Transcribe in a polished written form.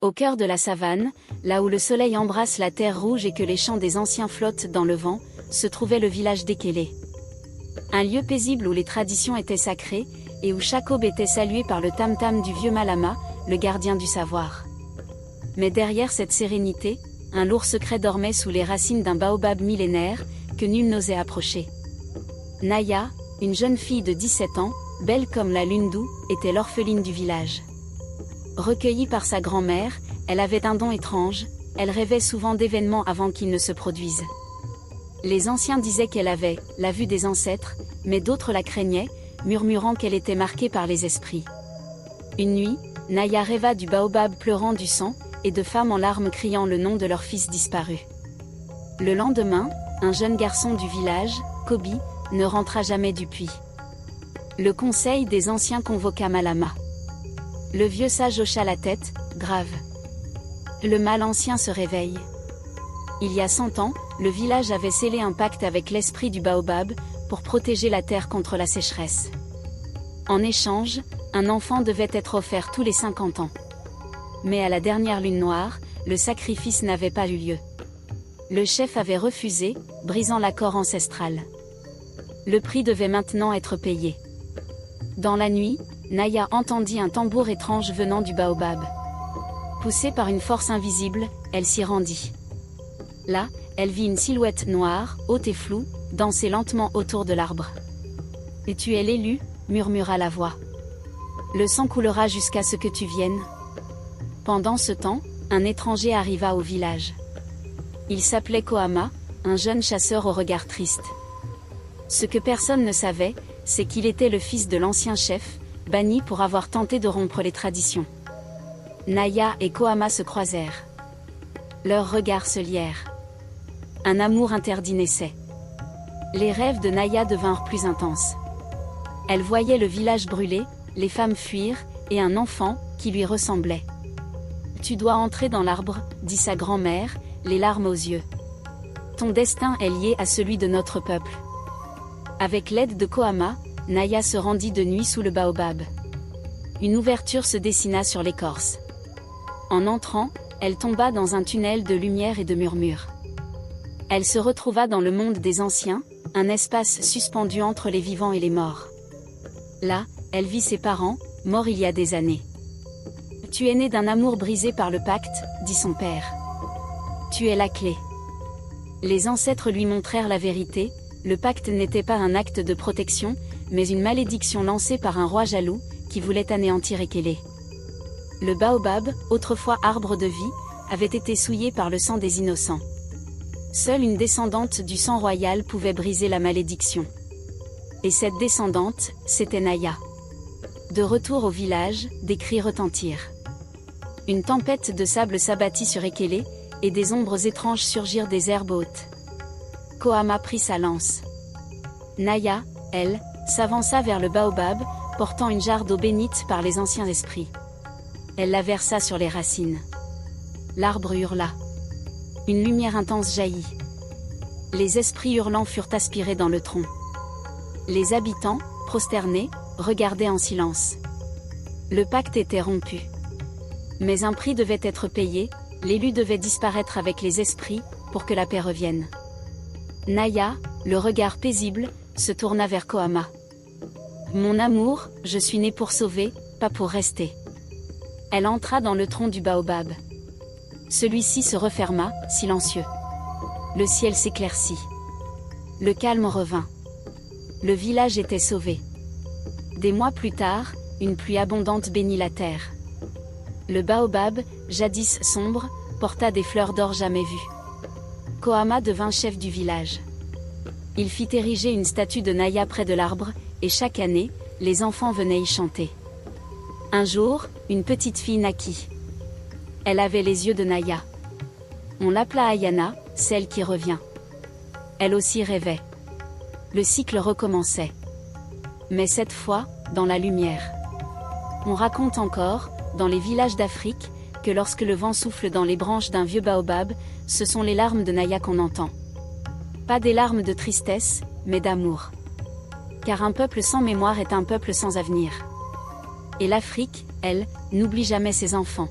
Au cœur de la savane, là où le soleil embrasse la terre rouge et que les chants des anciens flottent dans le vent, se trouvait le village d'Ekele. Un lieu paisible où les traditions étaient sacrées, et où chaque aube était saluée par le tam-tam du vieux Malama, le gardien du savoir. Mais derrière cette sérénité, un lourd secret dormait sous les racines d'un baobab millénaire, que nul n'osait approcher. Naya, une jeune fille de 17 ans, belle comme la lune d'août, était l'orpheline du village. Recueillie par sa grand-mère, elle avait un don étrange, elle rêvait souvent d'événements avant qu'ils ne se produisent. Les anciens disaient qu'elle avait la vue des ancêtres, mais d'autres la craignaient, murmurant qu'elle était marquée par les esprits. Une nuit, Naya rêva du baobab pleurant du sang, et de femmes en larmes criant le nom de leur fils disparu. Le lendemain, un jeune garçon du village, Kobi, ne rentra jamais du puits. Le conseil des anciens convoqua Malama. Le vieux sage hocha la tête, grave. Le mal ancien se réveille. Il y a 100 ans, le village avait scellé un pacte avec l'esprit du baobab, pour protéger la terre contre la sécheresse. En échange, un enfant devait être offert tous les 50 ans. Mais à la dernière lune noire, le sacrifice n'avait pas eu lieu. Le chef avait refusé, brisant l'accord ancestral. Le prix devait maintenant être payé. Dans la nuit, Naya entendit un tambour étrange venant du baobab. Poussée par une force invisible, elle s'y rendit. Là, elle vit une silhouette noire, haute et floue, danser lentement autour de l'arbre. « Et tu es l'élu » murmura la voix. « Le sang coulera jusqu'à ce que tu viennes. » Pendant ce temps, un étranger arriva au village. Il s'appelait Kohama, un jeune chasseur au regard triste. Ce que personne ne savait, c'est qu'il était le fils de l'ancien chef, banni pour avoir tenté de rompre les traditions. Naya et Kohama se croisèrent. Leurs regards se lièrent. Un amour interdit naissait. Les rêves de Naya devinrent plus intenses. Elle voyait le village brûler, les femmes fuir, et un enfant, qui lui ressemblait. « Tu dois entrer dans l'arbre » dit sa grand-mère, les larmes aux yeux. « Ton destin est lié à celui de notre peuple. » Avec l'aide de Kohama, Naya se rendit de nuit sous le baobab. Une ouverture se dessina sur l'écorce. En entrant, elle tomba dans un tunnel de lumière et de murmures. Elle se retrouva dans le monde des anciens, un espace suspendu entre les vivants et les morts. Là, elle vit ses parents, morts il y a des années. « Tu es né d'un amour brisé par le pacte » dit son père. « Tu es la clé. » Les ancêtres lui montrèrent la vérité, le pacte n'était pas un acte de protection, mais une malédiction lancée par un roi jaloux, qui voulait anéantir Ekele. Le baobab, autrefois arbre de vie, avait été souillé par le sang des innocents. Seule une descendante du sang royal pouvait briser la malédiction. Et cette descendante, c'était Naya. De retour au village, des cris retentirent. Une tempête de sable s'abattit sur Ekele, et des ombres étranges surgirent des herbes hautes. Kohama prit sa lance. Naya, elle, s'avança vers le baobab, portant une jarre d'eau bénite par les anciens esprits. Elle la versa sur les racines. L'arbre hurla. Une lumière intense jaillit. Les esprits hurlants furent aspirés dans le tronc. Les habitants, prosternés, regardaient en silence. Le pacte était rompu. Mais un prix devait être payé, l'élu devait disparaître avec les esprits, pour que la paix revienne. Naya, le regard paisible, se tourna vers Kohama. « Mon amour, je suis née pour sauver, pas pour rester. » Elle entra dans le tronc du baobab. Celui-ci se referma, silencieux. Le ciel s'éclaircit. Le calme revint. Le village était sauvé. Des mois plus tard, une pluie abondante bénit la terre. Le baobab, jadis sombre, porta des fleurs d'or jamais vues. Kohama devint chef du village. Il fit ériger une statue de Naya près de l'arbre, et chaque année, les enfants venaient y chanter. Un jour, une petite fille naquit. Elle avait les yeux de Naya. On l'appela Ayana, celle qui revient. Elle aussi rêvait. Le cycle recommençait. Mais cette fois, dans la lumière. On raconte encore, dans les villages d'Afrique, que lorsque le vent souffle dans les branches d'un vieux baobab, ce sont les larmes de Naya qu'on entend. Pas des larmes de tristesse, mais d'amour. Car un peuple sans mémoire est un peuple sans avenir. Et l'Afrique, elle, n'oublie jamais ses enfants.